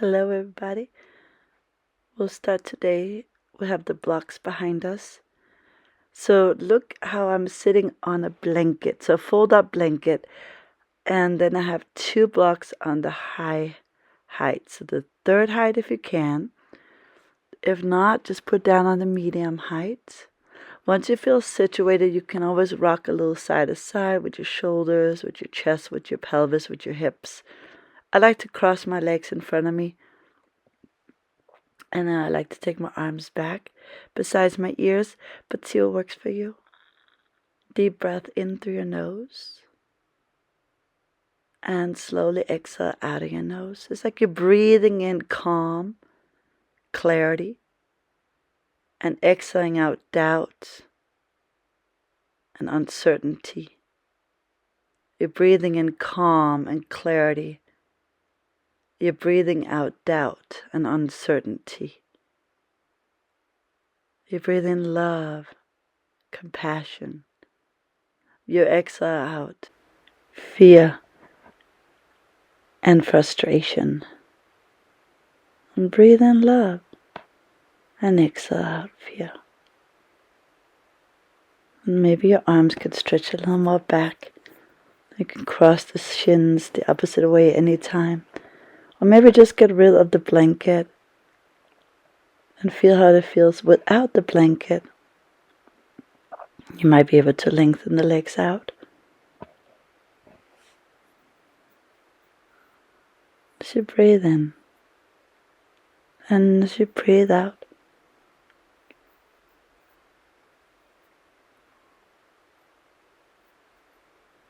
Hello, everybody. We'll start today. We have the blocks behind us. So look how I'm sitting on a blanket. So fold up blanket, and then I have two blocks on the high height. So the third height if you can. If not, just put down on the medium height. Once you feel situated, you can always rock a little side to side with your shoulders, with your chest, with your pelvis, with your hips. I like to cross my legs in front of me. And then I like to take my arms back besides my ears, but see what works for you. Deep breath in through your nose. And slowly exhale out of your nose. It's like you're breathing in calm, clarity, and exhaling out doubt and uncertainty. You're breathing in calm and clarity. You're breathing out doubt and uncertainty. You're breathing love, compassion. You exhale out fear and frustration. And breathe in love and exhale out fear. And maybe your arms could stretch a little more back. You can cross the shins the opposite way anytime. Or maybe just get rid of the blanket and feel how it feels without the blanket. You might be able to lengthen the legs out. As you breathe in and as you breathe out,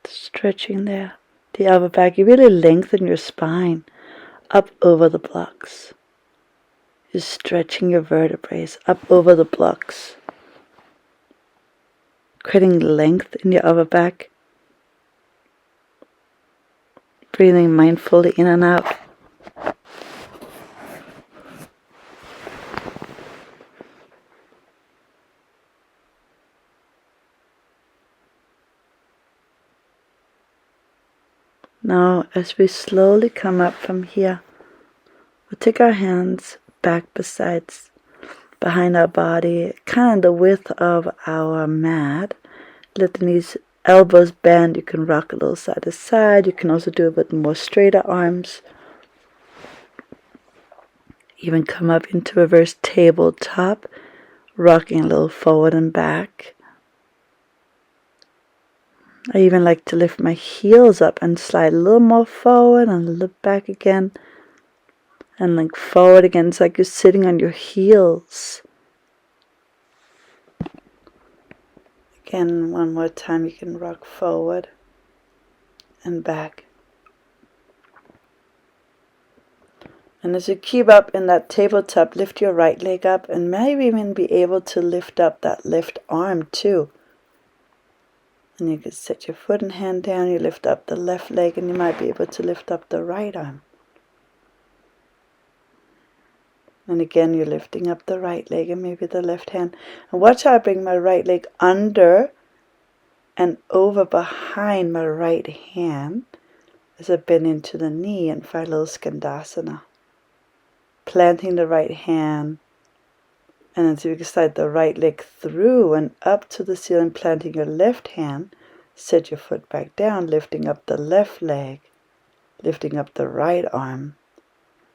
stretching there, the upper back, you really lengthen your spine up over the blocks. You're stretching your vertebrae up over the blocks, creating length in your upper back. Breathing mindfully in and out. Now, as we slowly come up from here, we'll take our hands back behind our body, kind of the width of our mat. Let the knees, elbows bend. You can rock a little side to side. You can also do it with more straighter arms. Even come up into reverse tabletop, rocking a little forward and back. I even like to lift my heels up and slide a little more forward and look back again. And link forward again. It's like you're sitting on your heels. Again, one more time, you can rock forward and back. And as you keep up in that tabletop, lift your right leg up and maybe even be able to lift up that left arm too. And you can set your foot and hand down, you lift up the left leg, and you might be able to lift up the right arm. And again, you're lifting up the right leg and maybe the left hand. And watch how I bring my right leg under and over behind my right hand as I bend into the knee and find a little skandasana. Planting the right hand, and then so you can slide the right leg through and up to the ceiling, planting your left hand. Set your foot back down, lifting up the left leg, lifting up the right arm,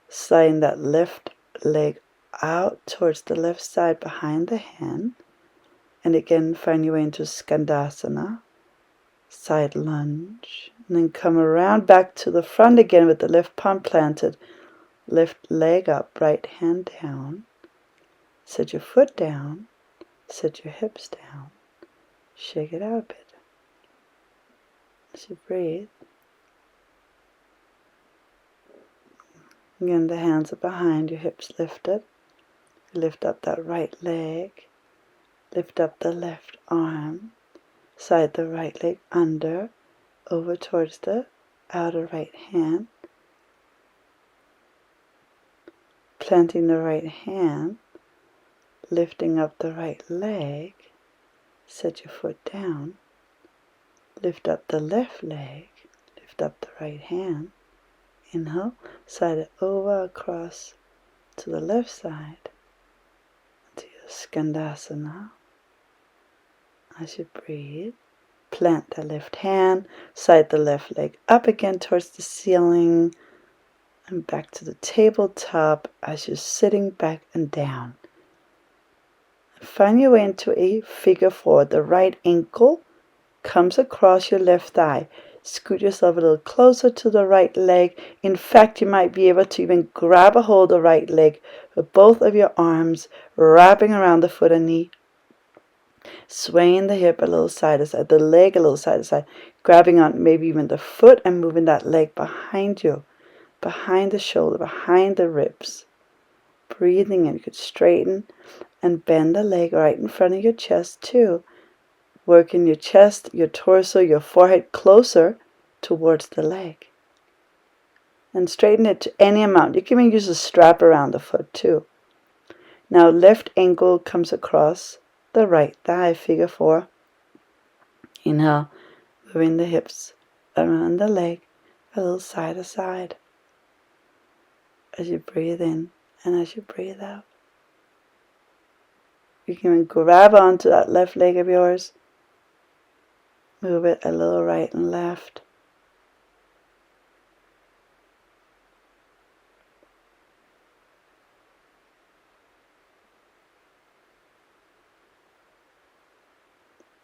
sliding that left leg out towards the left side behind the hand, and again find your way into skandasana, side lunge, and then come around back to the front again with the left palm planted, left leg up, right hand down, set your foot down, set your hips down, shake it out a bit as you breathe. Again, the hands are behind, your hips lifted. Lift up that right leg, lift up the left arm, slide the right leg under, over towards the outer right hand, planting the right hand, lifting up the right leg, set your foot down, lift up the left leg, lift up the right hand, Inhale, slide it over across to the left side, to your Skandasana. As you breathe, plant the left hand, slide the left leg up again towards the ceiling, and back to the tabletop as you're sitting back and down. Find your way into a figure four. The right ankle comes across your left thigh. Scoot yourself a little closer to the right leg. In fact, you might be able to even grab a hold of the right leg with both of your arms, wrapping around the foot and knee, swaying the hip a little side to side, the leg a little side to side, grabbing on maybe even the foot and moving that leg behind you, behind the shoulder, behind the ribs. Breathing in, you could straighten and bend the leg right in front of your chest too. Working your chest, your torso, your forehead closer towards the leg. And straighten it to any amount. You can even use a strap around the foot too. Now left ankle comes across the right thigh, figure four. Inhale, moving the hips around the leg, a little side to side. As you breathe in and as you breathe out. You can grab onto that left leg of yours. Move it a little right and left.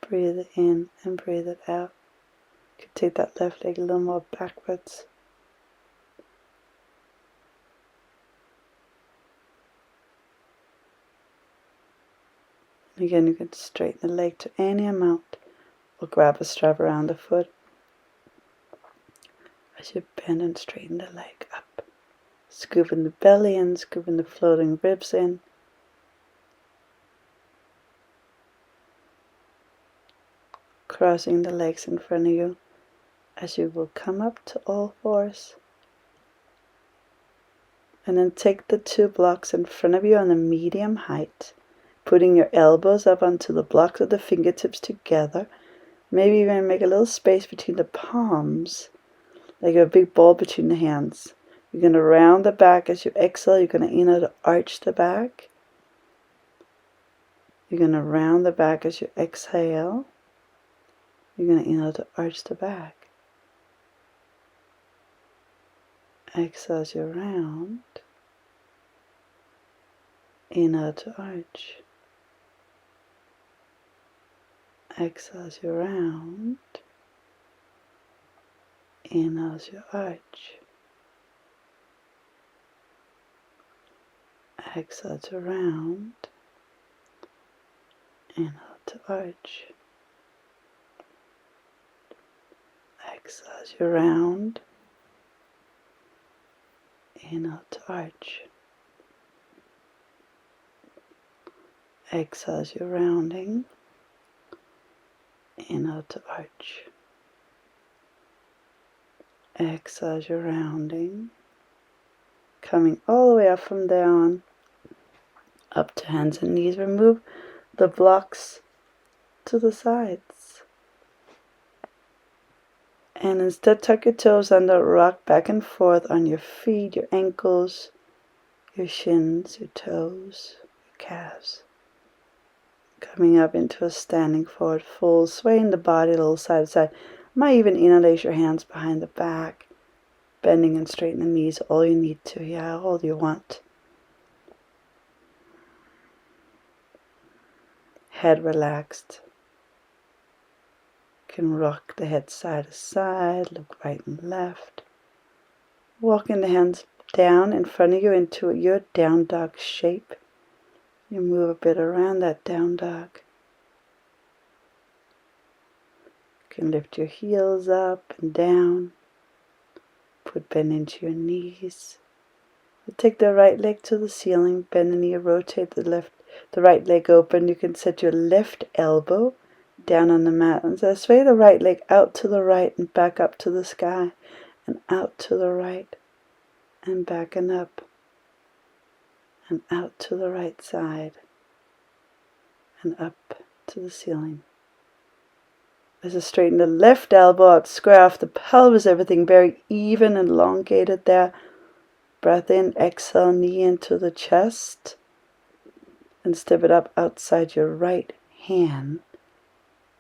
Breathe it in and breathe it out. You can take that left leg a little more backwards. Again, you can straighten the leg to any amount or grab a strap around the foot as you bend and straighten the leg up. Scooping the belly in, scooping the floating ribs in. Crossing the legs in front of you as you will come up to all fours. And then take the two blocks in front of you on a medium height, putting your elbows up onto the blocks of the fingertips together. Maybe even make a little space between the palms, like a big ball between the hands. You're going to round the back as you exhale. You're going to inhale to arch the back. You're going to round the back as you exhale. You're going to inhale to arch the back. Exhale as you round. Inhale to arch. Exhale as you round. Inhale as you arch. Exhale to round. Inhale to arch. Exhale as you round. Inhale to arch. Exhale as you're rounding. Inhale to arch. Exhale as you're rounding. Coming all the way up from there on. Up to hands and knees. Remove the blocks to the sides. And instead tuck your toes under, rock back and forth on your feet, your ankles, your shins, your toes, your calves. Coming up into a standing forward fold, swaying the body a little side to side. Might even interlace your hands behind the back, bending and straightening the knees all you need to, yeah, all you want. Head relaxed. You can rock the head side to side, look right and left. Walking the hands down in front of you into your down dog shape. You move a bit around that down dog. You can lift your heels up and down. Put bend into your knees. Take the right leg to the ceiling, bend the knee, rotate the right leg open. You can set your left elbow down on the mat and so sway the right leg out to the right and back up to the sky and out to the right and back and up and out to the right side and up to the ceiling. As I straighten the left elbow out, square off the pelvis, everything very even and elongated there. Breath in, exhale, knee into the chest. And step it up outside your right hand.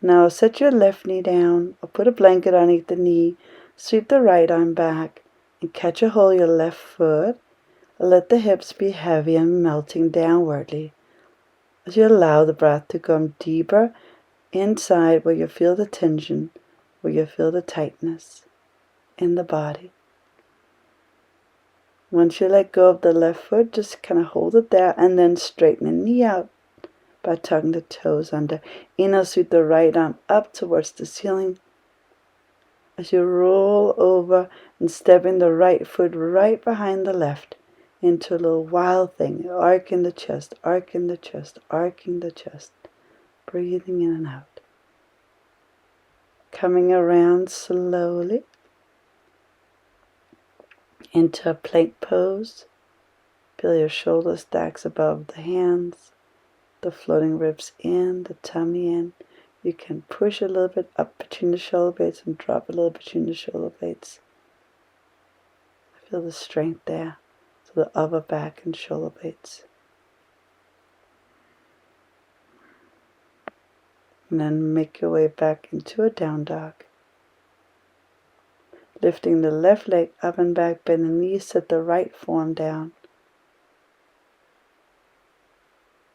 Now set your left knee down or put a blanket underneath the knee. Sweep the right arm back and catch a hold of your left foot. Let the hips be heavy and melting downwardly as you allow the breath to come deeper inside where you feel the tension, where you feel the tightness in the body. Once you let go of the left foot, just kind of hold it there and then straighten the knee out by tucking the toes under. Inhale, sweep the right arm up towards the ceiling as you roll over and stepping the right foot right behind the left into a little wild thing, arcing the chest, arcing the chest, arcing the chest, breathing in and out. Coming around slowly into a plank pose. Feel your shoulder stacks above the hands, the floating ribs in, the tummy in. You can push a little bit up between the shoulder blades and drop a little between the shoulder blades. Feel the strength there, so the upper back and shoulder blades. And then make your way back into a down dog. Lifting the left leg up and back, bend the knees, set the right forearm down.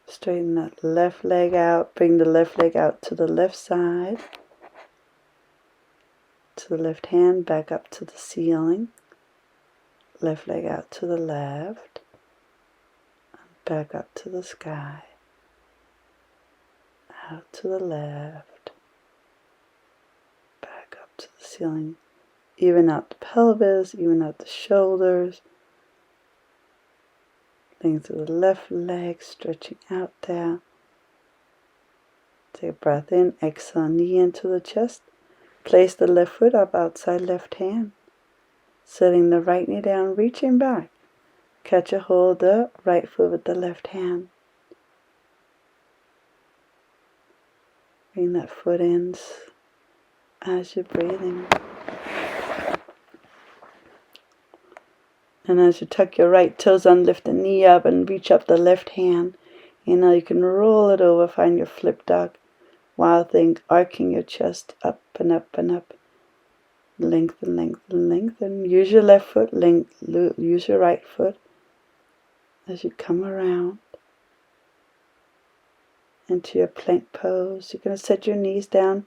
Straighten that left leg out, bring the left leg out to the left side, to the left hand, back up to the ceiling. Left leg out to the left, back up to the sky. Out to the left, back up to the ceiling. Even out the pelvis, even out the shoulders. Length through the left leg, stretching out there. Take a breath in, exhale, knee into the chest. Place the left foot up outside left hand. Setting the right knee down, reaching back. Catch a hold of the right foot with the left hand. Bring that foot in as you're breathing. And as you tuck your right toes on, lift the knee up and reach up the left hand. Now you can roll it over, find your flip dog. Wild thing, arcing your chest up and up and up. Lengthen, lengthen, lengthen. Use your left foot, use your right foot as you come around into your plank pose. You're going to set your knees down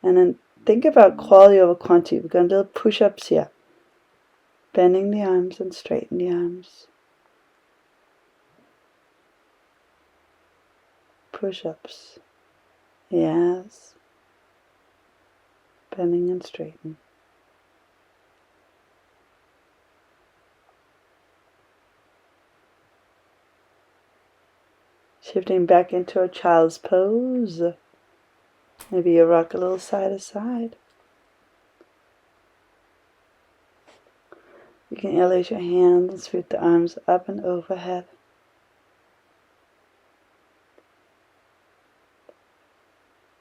and then think about quality over quantity. We're going to do push-ups here. Bending the arms and straighten the arms. Push-ups. Yes. Bending and straighten. Shifting back into a child's pose. Maybe you rock a little side to side. You can elevate your hands and sweep the arms up and overhead.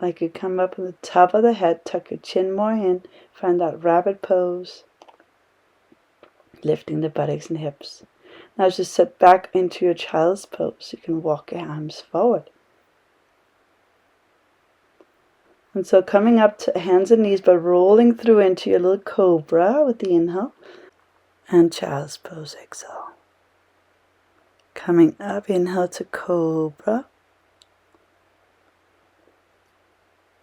Like you come up on the top of the head, tuck your chin more in, find that rabbit pose. Lifting the buttocks and hips. Now just sit back into your child's pose. You can walk your arms forward. And so coming up to hands and knees, but rolling through into your little cobra with the inhale. And child's pose, exhale. Coming up, inhale to cobra.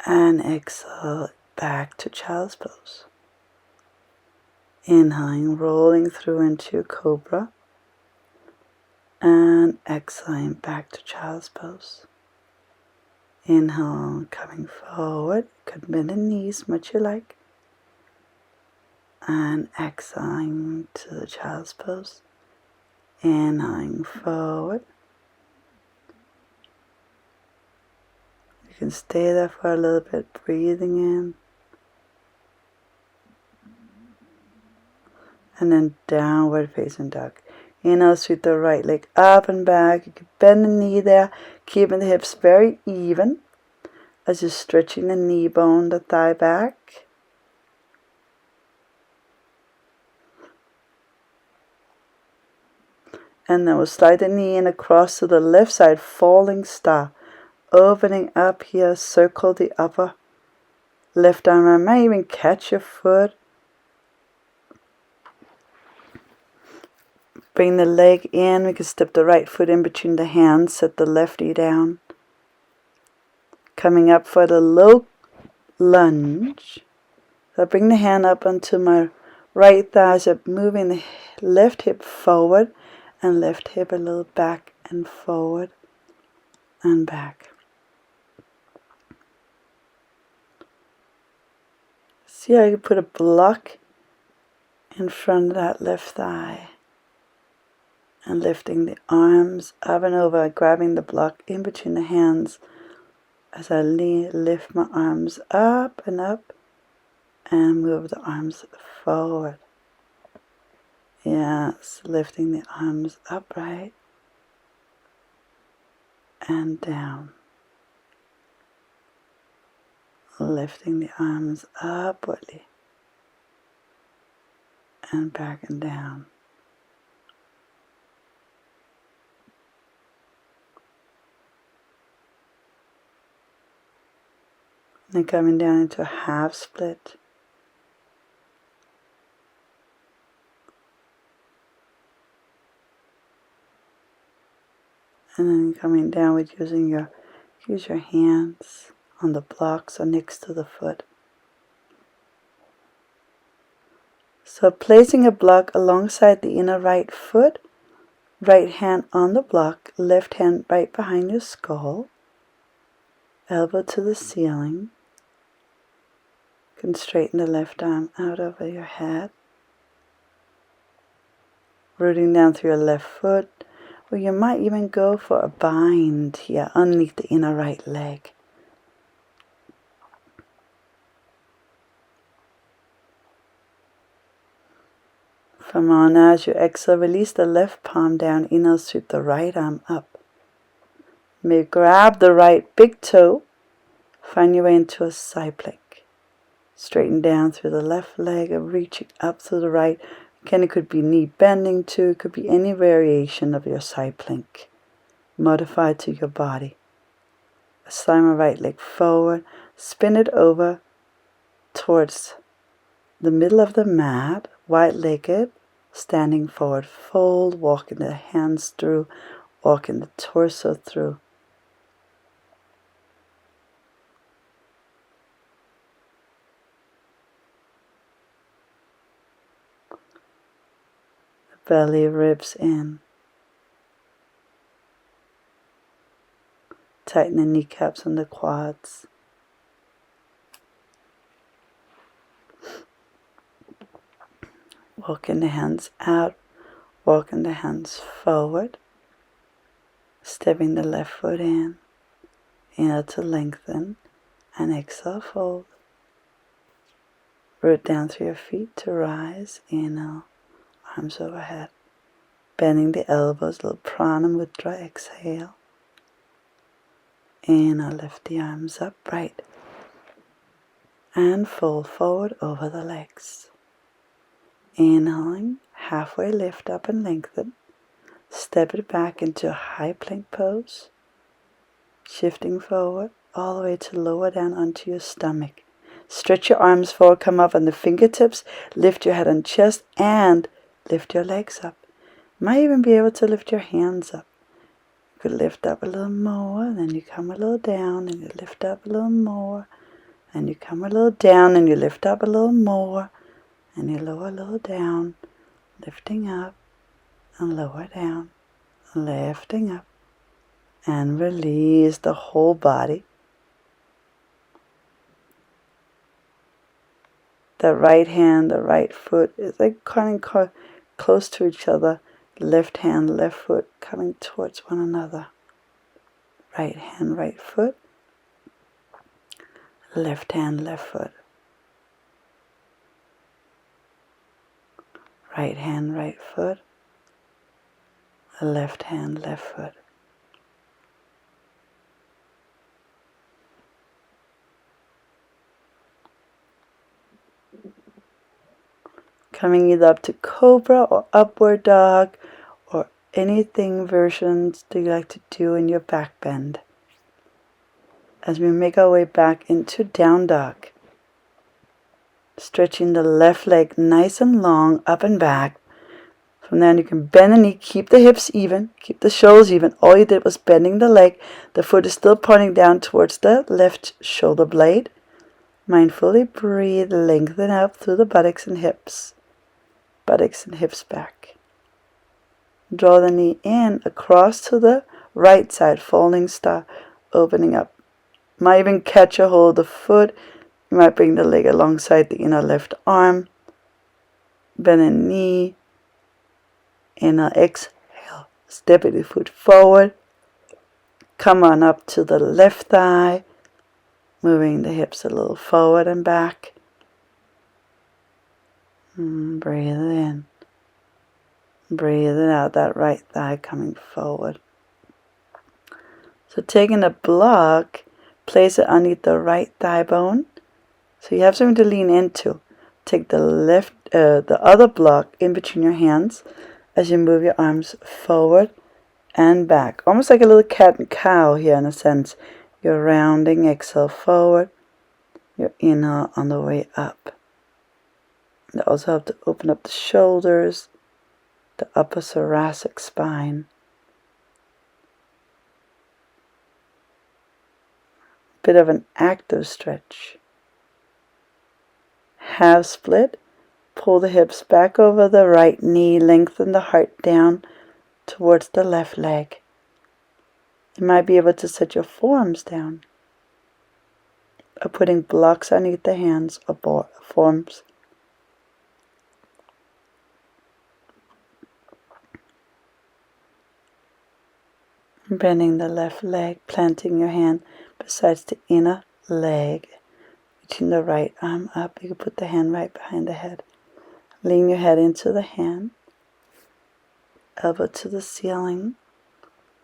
And exhale back to child's pose. Inhaling, rolling through into your cobra. And exhaling back to child's pose. Inhale, coming forward. Could bend the knees, much you like. And exhaling to the child's pose. Inhaling forward. You can stay there for a little bit, breathing in. And then downward facing dog. Inhale, sweep the right leg up and back. You can bend the knee there, keeping the hips very even. as you're stretching the knee bone, the thigh back. And then we'll slide the knee in across to the left side, falling star. Opening up here, circle the upper left arm. I might even catch your foot. Bring the leg in. We can step the right foot in between the hands. Set the left knee down. Coming up for the low lunge. So I bring the hand up onto my right thigh. So moving the left hip forward and left hip a little back and forward and back. See how you put a block in front of that left thigh. And lifting the arms up and over, grabbing the block in between the hands as I lift my arms up and move the arms forward. Yes, lifting the arms upright and down. Lifting the arms upwardly and back and down. Then coming down into a half split. And then coming down with use your hands on the blocks or next to the foot. So placing a block alongside the inner right foot, right hand on the block, left hand right behind your skull, elbow to the ceiling. You can straighten the left arm out over your head. Rooting down through your left foot, or you might even go for a bind here underneath the inner right leg. From on, as you exhale, release the left palm down, inhale, sweep the right arm up. Maybe grab the right big toe, find your way into a side plank. Straighten down through the left leg and reaching up to the right. Again, it could be knee bending too, it could be any variation of your side plank. Modified to your body. Slide my right leg forward, spin it over towards the middle of the mat, wide-legged, standing forward, fold, walking the hands through, walking the torso through. The belly, ribs in. Tighten the kneecaps and the quads. Walking the hands out, walking the hands forward. Stepping the left foot in. Inhale to lengthen and exhale, fold. Root down through your feet to rise. Inhale, arms overhead. Bending the elbows, little prana mudra, exhale. Inhale, lift the arms upright. And fold forward over the legs. Inhaling, halfway lift up and lengthen. Step it back into a high plank pose. Shifting forward all the way to lower down onto your stomach. Stretch your arms forward, come up on the fingertips. Lift your head and chest and lift your legs up. You might even be able to lift your hands up. You could lift up a little more, then you come a little down, and you lift up a little more. And you come a little down, and you lift up a little more. And you lower a little down, lifting up and lower down, lifting up. And release the whole body. The right hand, the right foot is like coming close to each other. Left hand, left foot coming towards one another. Right hand, right foot. Left hand, left foot. Right hand, right foot. Left hand, left foot. Coming either up to cobra or upward dog or anything versions that you like to do in your back bend. As we make our way back into down dog. Stretching the left leg nice and long up and back. From there you can bend the knee, keep the hips even, keep the shoulders even. All you did was bending the leg. The foot is still pointing down towards the left shoulder blade. Mindfully breathe, lengthen out through the buttocks and hips. Buttocks and hips back. Draw the knee in across to the right side, folding star, opening up. Might even catch a hold of the foot. You might bring the leg alongside the inner left arm. Bend the knee. Inner exhale. Step the foot forward. Come on up to the left thigh. Moving the hips a little forward and back. Breathe in. Breathing out that right thigh coming forward. So taking a block, place it underneath the right thigh bone. So you have something to lean into. Take the other block in between your hands as you move your arms forward and back. Almost like a little cat and cow here in a sense. You're rounding, exhale forward. Your inhale on the way up. You also have to open up the shoulders, the upper thoracic spine. Bit of an active stretch. Half split. Pull the hips back over the right knee. Lengthen the heart down towards the left leg. You might be able to set your forearms down. Or putting blocks underneath the hands or forearms. Bending the left leg, planting your hand besides the inner leg. Reaching the right arm up. You can put the hand right behind the head. Lean your head into the hand. Elbow to the ceiling.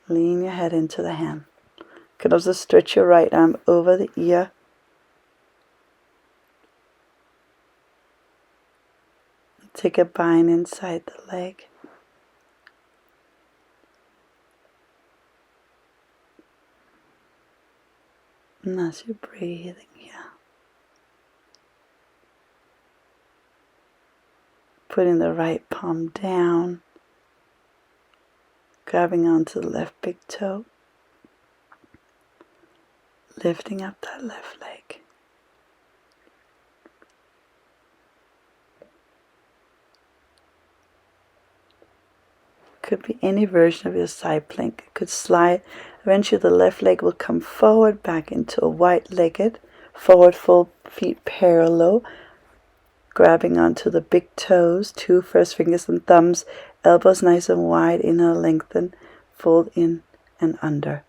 Lean your head into the hand. You can also stretch your right arm over the ear. Take a bind inside the leg. And as you're breathing here, putting the right palm down, grabbing onto the left big toe, lifting up that left leg. Could be any version of your side plank. It could slide. Eventually the left leg will come forward, back into a wide-legged, forward fold, feet parallel, grabbing onto the big toes, two first fingers and thumbs, elbows nice and wide, inhale, lengthen, fold in and under.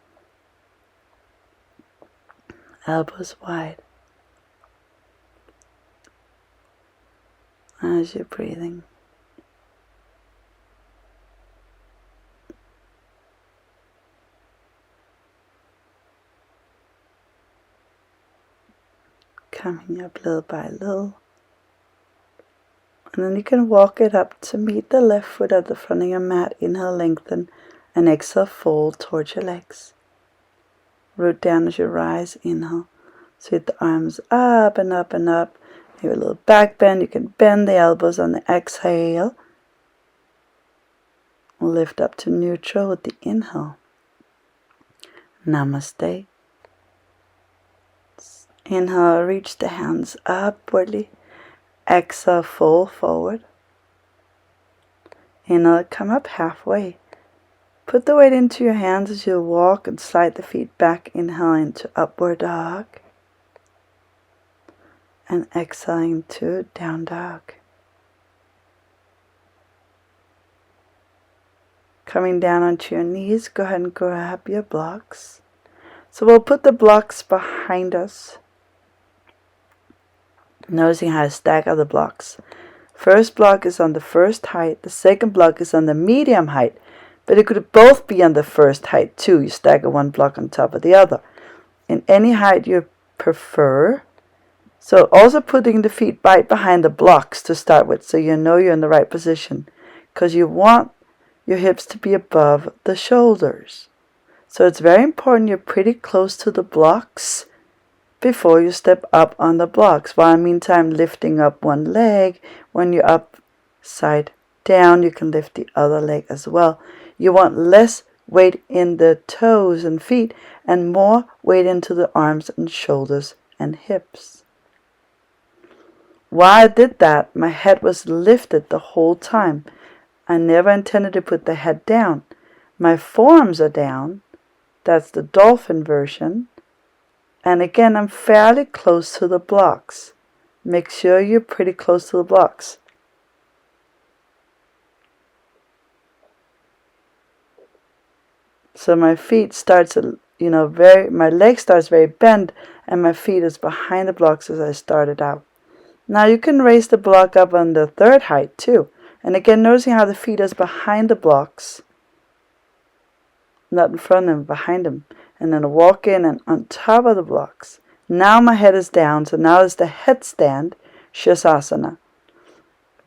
Elbows wide. As you're breathing. Coming up little by little. And then you can walk it up to meet the left foot at the front of your mat. Inhale, lengthen, and exhale, fold towards your legs. Root down as you rise, inhale. Sweep the arms up and up and up. Maybe a little back bend. You can bend the elbows on the exhale. Lift up to neutral with the inhale. Namaste. Inhale, reach the hands upwardly. Exhale, fold forward. Inhale, come up halfway. Put the weight into your hands as you walk and slide the feet back. Inhale into upward dog. And exhaling to down dog. Coming down onto your knees, go ahead and grab your blocks. So we'll put the blocks behind us. Noticing how I stagger the blocks. First block is on the first height. The second block is on the medium height. But it could both be on the first height too. You stagger one block on top of the other. In any height you prefer. So also putting the feet right behind the blocks to start with, so you know you're in the right position, because you want your hips to be above the shoulders. So it's very important you're pretty close to the blocks before you step up on the blocks, while meantime lifting up one leg. When you're upside down, you can lift the other leg as well. You want less weight in the toes and feet and more weight into the arms and shoulders and hips. While I did that, my head was lifted the whole time. I never intended to put the head down. My forearms are down. That's the dolphin version. And again, I'm fairly close to the blocks. Make sure you're pretty close to the blocks. So my feet starts, my leg starts very bent, and my feet is behind the blocks as I started out. Now you can raise the block up on the third height too. And again, noticing how the feet is behind the blocks. Not in front of them, behind them. And then walk in and on top of the blocks. Now my head is down, so now it's the headstand, Shirsasana.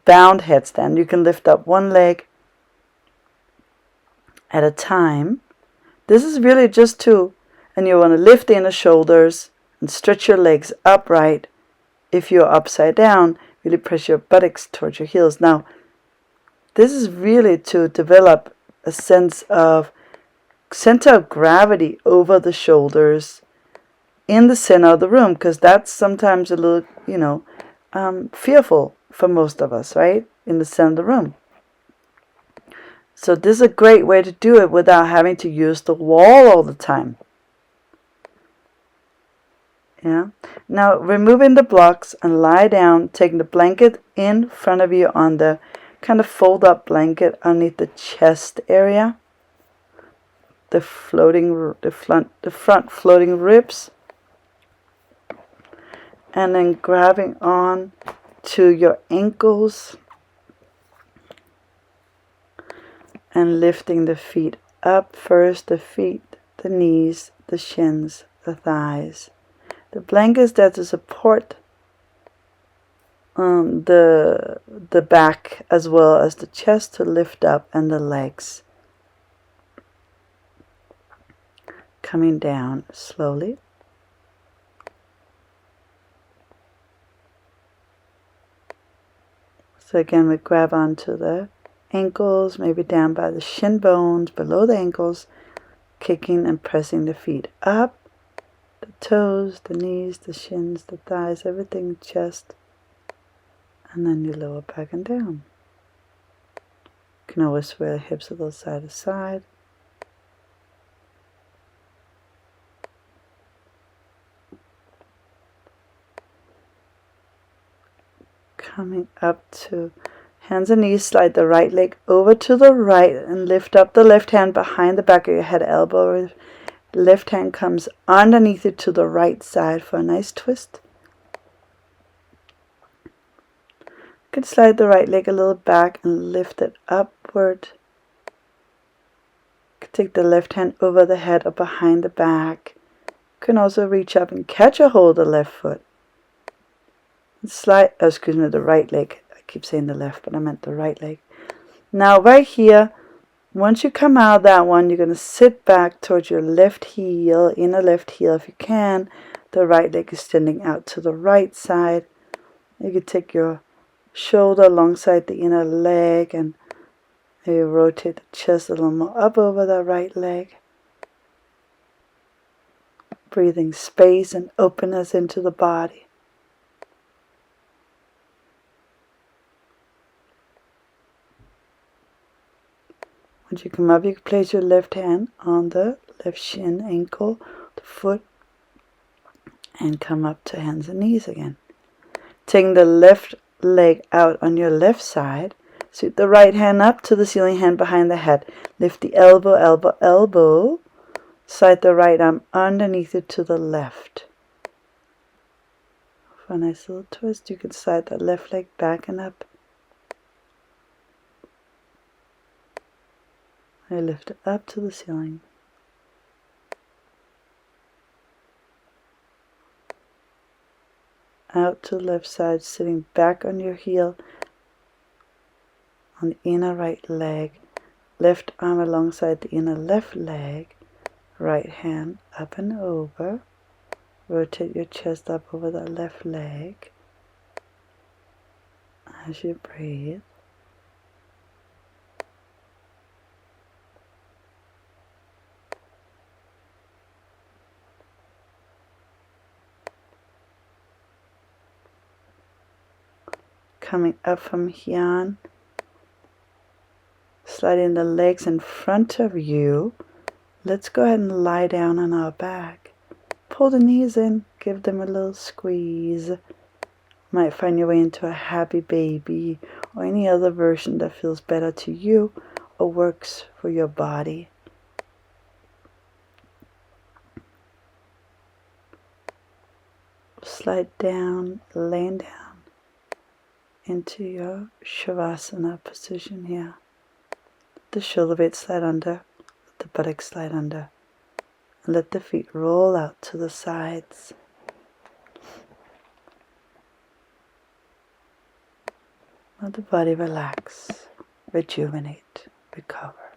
Bound headstand. You can lift up one leg at a time. This is really just to, and you want to lift the inner shoulders and stretch your legs upright. If you're upside down, really press your buttocks towards your heels. Now, this is really to develop a sense of center of gravity over the shoulders in the center of the room, because that's sometimes a little, fearful for most of us, right? In the center of the room. So this is a great way to do it without having to use the wall all the time. Yeah. Now removing the blocks and lie down, taking the blanket in front of you on the kind of fold up blanket underneath the chest area. The front floating ribs. And then grabbing on to your ankles and lifting the feet up first, the feet, the knees, the shins, the thighs. The blanket is there to support the back as well as the chest to lift up, and the legs. Coming down slowly. So again, we grab onto the ankles, maybe down by the shin bones, below the ankles, kicking and pressing the feet up. The toes, the knees, the shins, the thighs, everything, chest. And then you lower back and down. You can always sway the hips a little side to side. Coming up to hands and knees, slide the right leg over to the right and lift up the left hand behind the back of your head, elbow. Left hand comes underneath it to the right side for a nice twist. You can slide the right leg a little back and lift it upward. You can take the left hand over the head or behind the back. You can also reach up and catch a hold of the left foot. And slide, the right leg. I keep saying the left, but I meant the right leg. Now right here, once you come out of that one, you're going to sit back towards your left heel, inner left heel if you can. The right leg is extending out to the right side. You can take your shoulder alongside the inner leg and maybe rotate the chest a little more up over the right leg. Breathing space and openness into the body. Once you come up, you can place your left hand on the left shin, ankle, the foot, and come up to hands and knees again. Taking the left leg out on your left side, sweep the right hand up to the ceiling, hand behind the head. Lift the elbow, elbow, elbow. Slide the right arm underneath it to the left. For a nice little twist, you can slide the left leg back and up. I lift it up to the ceiling. out to the left side, sitting back on your heel on the inner right leg, left arm alongside the inner left leg, right hand up and over, rotate your chest up over the left leg as you breathe. Coming up from here, sliding the legs in front of you. Let's go ahead and lie down on our back. Pull the knees in, give them a little squeeze. Might find your way into a happy baby or any other version that feels better to you or works for your body. Slide down, laying down into your Shavasana position here. The shoulder blades slide under, let the buttocks slide under, and let the feet roll out to the sides. Let the body relax, rejuvenate, recover.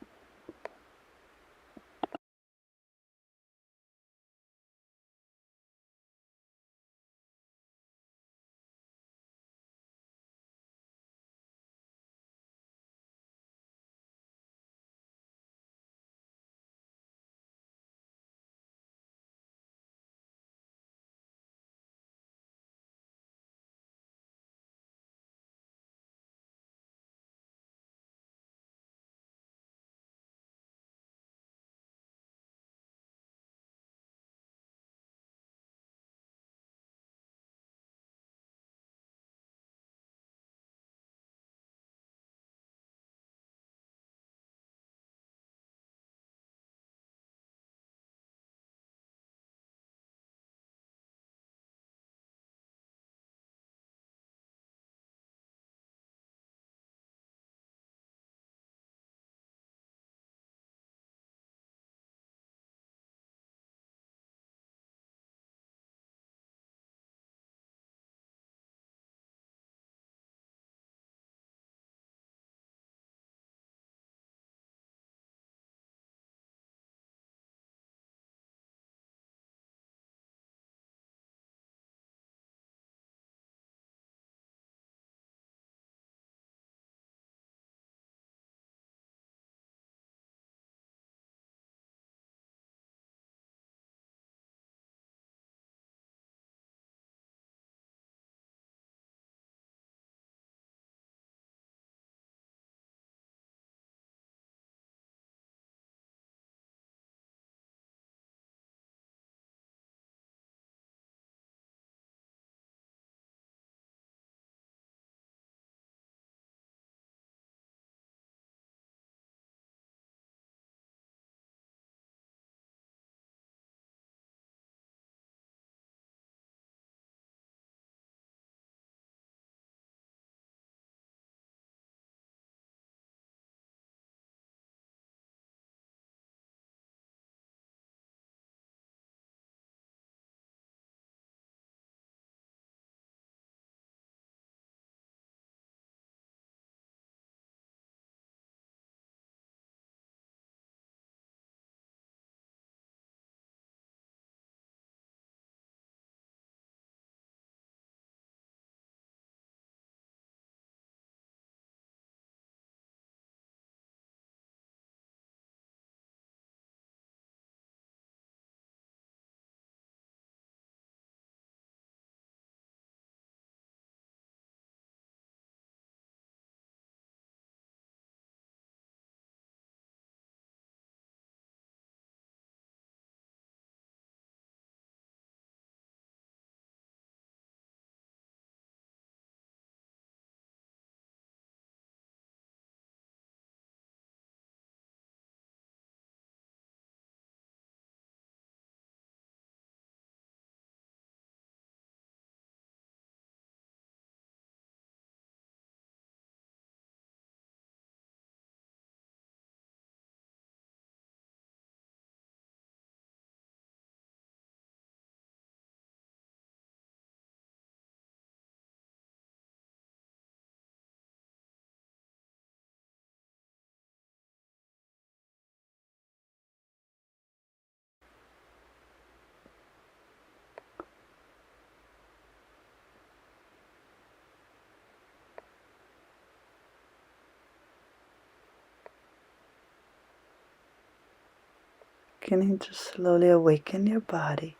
beginning to slowly awaken your body.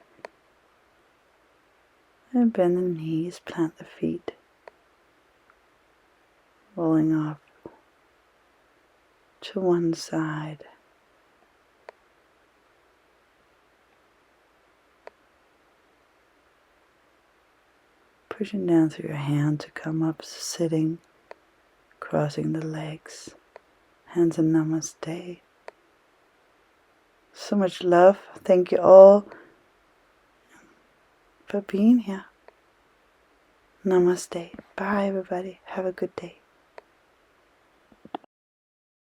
And bend the knees, plant the feet, rolling off to one side. Pushing down through your hand to come up, sitting, crossing the legs, hands in namaste. So much love. Thank you all for being here. Namaste. Bye, everybody. Have a good day.